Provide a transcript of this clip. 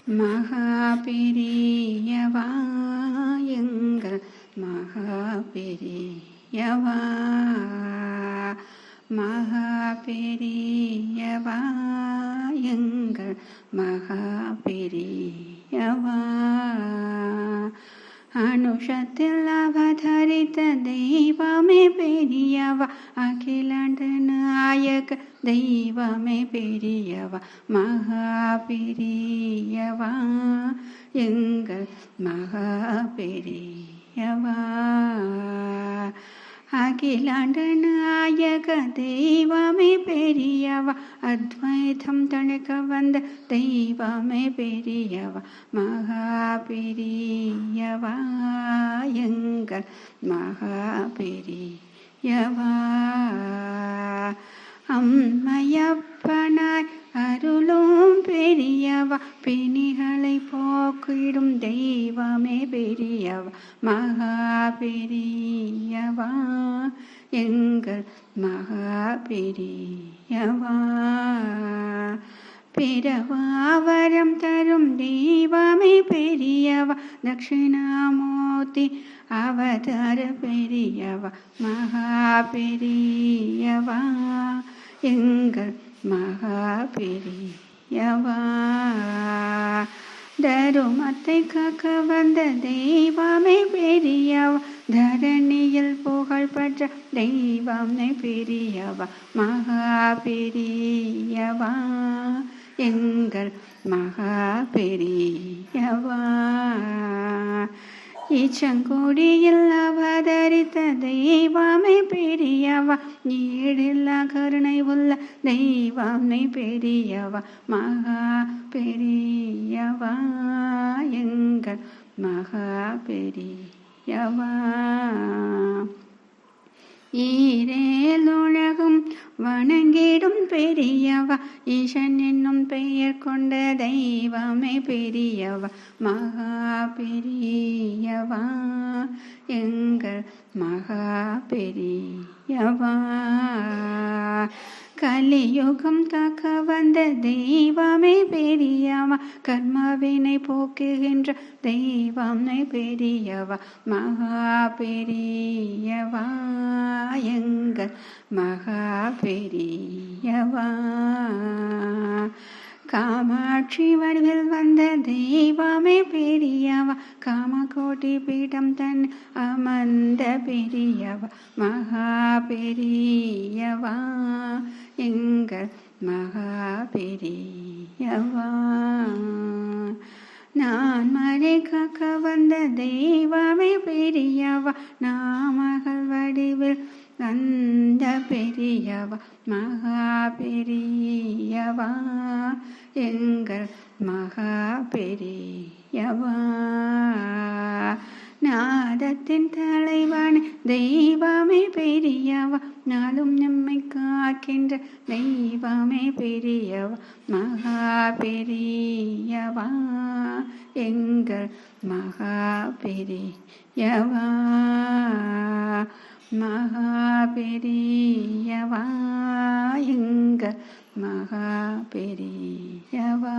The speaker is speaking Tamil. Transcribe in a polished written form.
மகா பெரியவா எங்கள் மகா பெரியவா, மகா பெரியவா எங்கள் மகா பெரியவா. அனுஷத்தில் அவதரித்த தெய்வமே பெரியவா, அகிலாண்ட நாயக தெய்வமே பெரியவா, மகா பெரியவா எங்கள் மகா பெரியவா. அகிலாண்ட நாயக தெய்வமே பெரியவா, அத்வைதம் தணிக்க வந்த தெய்வமே பெரியவா, மகா பெரியவா எங்கள் மகா பெரியவா. அம்மையப்பனாய் அருளும் பெரியவா, பிணிகளை போக்கிடும் தெய்வமே பெரியவா, மகா பெரியவா எங்கள் மகா பெரியவா. பிறவாவரம் தரும் தெய்வமே பெரியவா, தட்சிணாமூர்த்தி அவதார பெரியவா, மகா பெரியவா எங்கள் மகா பெரியவா. தருமத்தை காக்க வந்த தெய்வமே பெரியவா, தரணியில் புகழ் பெற்ற தெய்வமே பெரியவா, மகா பெரியவா எங்கள் மகா பெரியவா. ஈச்சங்குடியில் அவதரித்த தெய்வமே பெரியவா, ஈடில்லா கருணை உள்ள தெய்வமே பெரியவா, மகா பெரியவா எங்கள் மகா பெரியவா. ஈரேலுலகும் வணங்கிடும் பெரியவா, ஈசன் என்னும் பெயர் கொண்ட தெய்வமே பெரியவா, மகா பெரியவா எங்கள் மகா பெரியவா. கலியுகம் காக்க வந்த தெய்வமே பெரியவா, கர்மவினை போக்குகின்ற தெய்வமே பெரியவா, மகா பெரியவா எங்கள் மகா பெரியவா. காமாட்சி வடிவில் வந்த தெய்வமே பெரியவா, காமகோட்டி பீடம் தன் அமர்ந்த பெரியவா, மகா பெரியவா எங்கள் மகா பெரியவா. நான் மறை காக்க வந்த தெய்வமே பெரியவா, நாமகள் வடிவில் வந்த பெரியவா, மகா பெரியவா எங்கள் மகா பெரியவா. நாதத்தின் தலைவன் தெய்வமே பெரியவா, நாளும் நம்மை காக்கின்ற தெய்வமே பெரியவா, மகா பெரியவா எங்கள் மகா பெரியவா, மகா பெரியவா எங்கள் மகா பெரியவா.